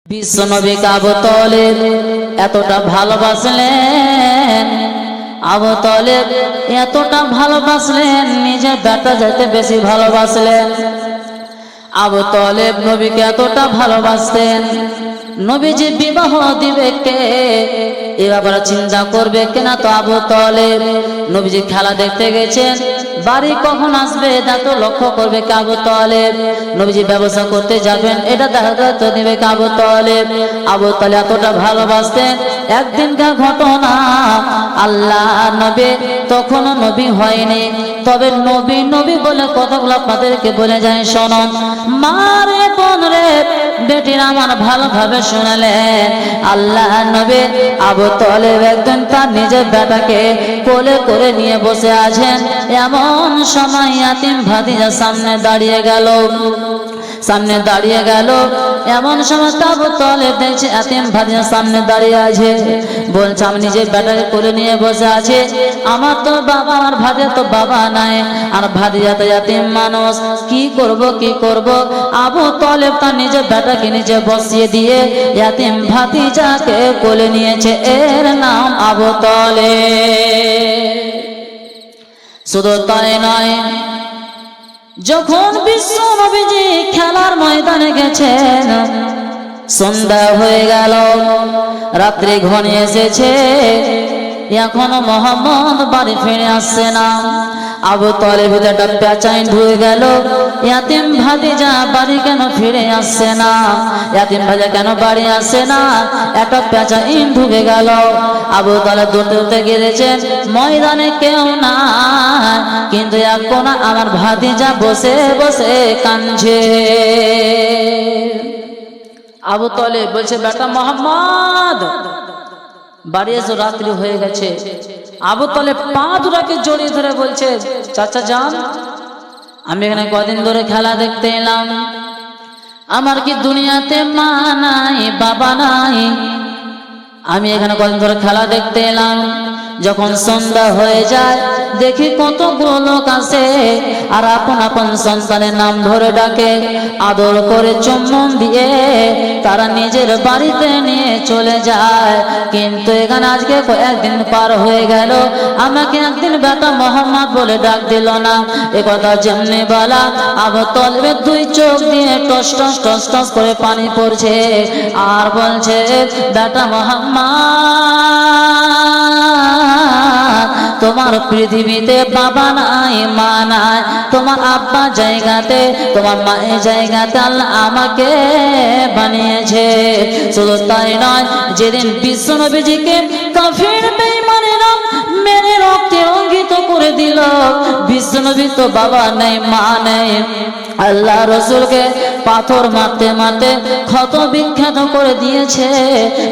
বিশ্বনবীকে আবু তালেব এতটা ভালোবাসলেন, আবু তালেব এতটা ভালোবাসলেন, নিজের বেটা যাইতে বেশি ভালোবাসলেন। আবু তালেব নবীকে এতটা ভালোবাসতেন, নবীজি বিবাহ দিবে কে এ ব্যাপারে চিন্তা করবে কিনা। তো আবু তালেব নবীজি খেলা দেখতে গেছেন, বাড়ি কখন আসবে তা তো লক্ষ্য করবে কে আবু তালেব। নবীজি ব্যবসা করতে যাবেন এটা দেখা তো নেবে কে আবু তালেব। আবু তালেব এতটা ভালোবাসতেন, একদিনকার ঘটনা, আল্লাহ নবী তখনও নবী হয়নি, তবে নবী নবী বলে কথাগুলো আপনাদেরকে বলে যায় শুনুন। মারে বোন রে বেটির আমার ভালোভাবে শুনালেন, আল্লাহ নবী আবু তালেব একদিন তার নিজের বেটাকে কোলে করে নিয়ে বসে আছেন, এমন সময় ইয়াতিম ভাতিজা সামনে দাঁড়িয়ে গেল। এমন সময় আবু তালেব দেখছে ইয়াতিম ভাতিজা সামনে দাঁড়িয়ে আছে, বলছে আমি নিজের বেটাকে কোলে নিয়ে বসে আছে, আমার তো বাবা, আমার ভাতিজা তো বাবা নাই, আর ভাতিজা তো ইয়াতিম মানুষ, কি করব। আবু তালেব তার নিজের বেটাকে নিচে বসিয়ে দিয়ে ইয়াতিম ভাতিজাকে কোলে নিয়েছে, এর নাম আবু তালেব। শুধু তাই নয়, যখন বিশ্ব নবীজি খেলার ময়দানে গেছেন, সন্ধ্যা হয়ে গেল, রাত্রি ঘনিয়ে এসেছে, এখনো মোহাম্মদ বাড়ি ফিরে আসছে না। আবু তালেব একটা পেঁচাই ঢুকে গেল, ইয়াতিম ভাতিজা বাড়ি কেন ফিরে আসছে না, ইয়াতিম ভাতিজা কেন বাড়ি আসছে না, একটা পেঁচাই ঢুকে গেল। আবু তালেব দৌড়তে গিয়েছেন, ময়দানে কেউ না, কিন্তু এখন আমার ভাতিজা বসে বসে কাঁদছে। আবু তালেব বলছে, বেটা মোহাম্মদ বাড়ি এসো, রাত্রি হয়ে গেছে। আবু তালেব পা দুটাকে জড়িয়ে ধরে বলছে, চাচা যান, আমি এখানে কদিন ধরে খেলা দেখতে এলাম, আমার কি দুনিয়াতে মা নাই বাবা নাই, আমি এখানে কদিন ধরে খেলা দেখতে এলাম, যখন সন্ধ্যা হয়ে যায় দেখি কতগুলো লোক আসে আর আপন আপন সন্তানের নাম ধরে ডাকে, আদর করে চুম্বন দিয়ে তারা নিজের বাড়িতে নিয়ে চলে যায়। কিন্তু এখানে আজকে কয়েকদিন পার হয়ে গেল, আমাকে একদিন বেটা মোহাম্মদ বলে ডাক দিল না। এ কথা যেমনি বলা, আবু তালেবের দুই চোখ দিয়ে টস টস টস টস করে পানি পড়ছে, আর বলছে, বেটা মোহাম্মদ, তোমার পৃথিবীতে বাবা নাই মা নাই, তোমার আব্বা জায়গাতে তোমার মায়ের জায়গাতে আল্লাহ আমাকে বানিয়েছে। শুধু তাই নয়, যেদিন বিশ্ব নবীজিকে কাফির বেঈমানেরা মেরে রক্তে রঞ্জিত করে দিল, বিশ্ব নবী তো বাবা নেই মা নেই, আল্লাহ রসুলকে পাথর মারতে মারতে ক্ষত বিখ্যাত করে দিয়েছে,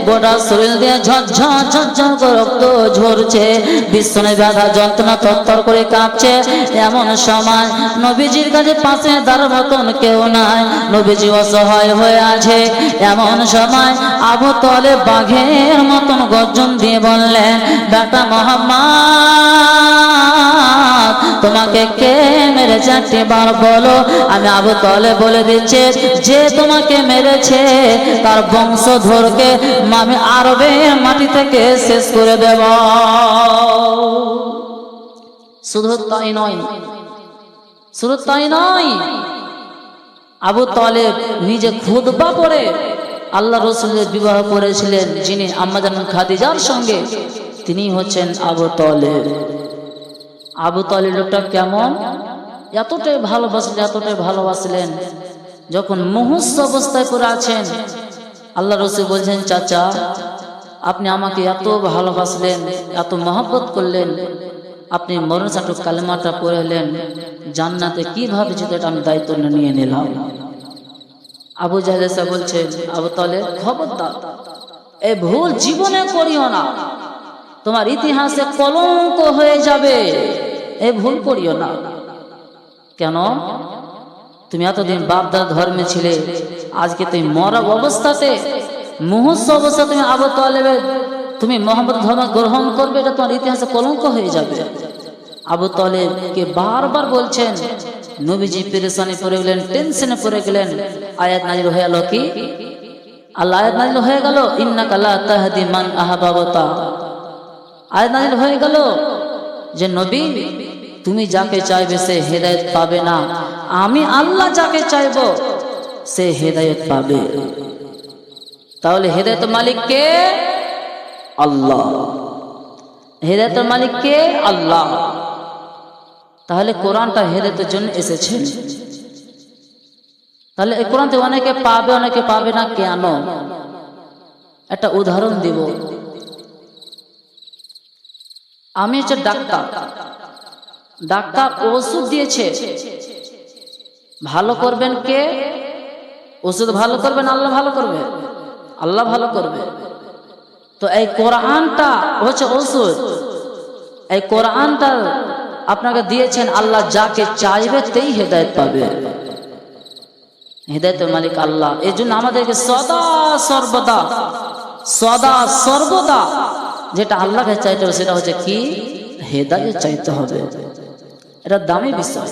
গোটা শরীর দিয়ে ঝরঝর ঝরঝর করে রক্ত ঝরছে, বিশ্বনবী ব্যথা যন্ত্রণা তরতর করে কাঁপছে। এমন সময় নবীজির কাছে পাশে দাঁড়ার মতন কেউ নাই, নবীজি অসহায় হয়ে আছে। এমন সময় আবু তালেব বাঘের মতন গর্জন দিয়ে বললেন, বেটা মোহাম্মদ, তোমাকে কে মেরেছে একটি বার বলো, আমি আবু তালেব বলে দিচ্ছে, যে তোমাকে মেরেছে তার বংশধরকে আমি আরবের মাটি থেকে শেষ করে দেব। শুধু তাই নয়, আবু তালেব নিজে খুতবা পড়ে আল্লাহ রসুলের বিবাহ করেছিলেন, যিনি আম্মা জান খাদিজার সঙ্গে, তিনি হচ্ছেন আবু তালেব। আবু তালেব লোকটা কেমন, এতটাই ভালোবাসলেন, যখন মুহূর্ত অবস্থায় পড়ে আছেন, আল্লাহ রসুল বলছেন, চাচা আপনি আমাকে এত ভালোবাসলেন, এত মহব্বত করলেন, আপনি মরণ চাটুক কালেমাটা পড়লেন, জান্নাতে কিভাবে যেতে এটা আমি দায়িত্ব নিয়ে নিলাম। আবু জাহেল বলছে, আবু তালেব খবরদার, এই ভুল জীবনে করিও না, তোমার ইতিহাসে কলঙ্ক হয়ে যাবে, এই ভুল করিও না। কেন? তুমি এতদিন বাপদাদা ধর্মে ছিলে, আজকে তুমি মরা অবস্থাতে, মুহূর্ত অবস্থা তুমি আবু তালেবের, তুমি মোহাম্মদ ধর্ম গ্রহণ করবে, এটা তোমার ইতিহাসে কলঙ্ক হয়ে যাবে। আবু তালেবকে বারবার বলছেন, নবীজি পেরেশানি পড়ে গেলেন, টেনশনে পড়ে গেলেন। আয়াত নাযিল হয়ে গেল কি, আল্লাহ আয়াত নাযিল হয়ে গেল ইন্নাকা লা তাহদি মান আহবাবতা। আয়াত নাযিল হয়ে গেল যে নবী তুমি যাকে চাইবে সে হেদায়েত পাবে না, আমি আল্লাহ যাকে চাইবো সে হেদায়েত পাবে। তাহলে হেদায়েতের মালিক কে? আল্লাহ। হেদায়েতের মালিক কে? আল্লাহ। তাহলে কোরআনটা হেদায়েতের জন্য এসেছে। তাহলে এই কোরআন থেকে অনেকে পাবে অনেকে পাবে না কেন? একটা উদাহরণ দিব। আমি হচ্ছে ডাক্তার, ডাক্তার ওষুধ দিয়েছে, ভালো করবেন কে? ওষুধ ভালো করবেন আল্লাহ ভালো করবে, আল্লাহ ভালো করবে। তো এই কোরআনটা হচ্ছে ওষুধ, এই কোরআনটা আপনাকে দিয়েছেন আল্লাহ, যাকে চাইবে তেই হেদায়েত পাবে। হেদায়েতের মালিক আল্লাহ। এই জন্য আমাদেরকে সদা সর্বদা যেটা আল্লাহকে চাইতে হবে সেটা হচ্ছে কি? হেদায়েত চাইতে হবে। এটা দামি বিষয়।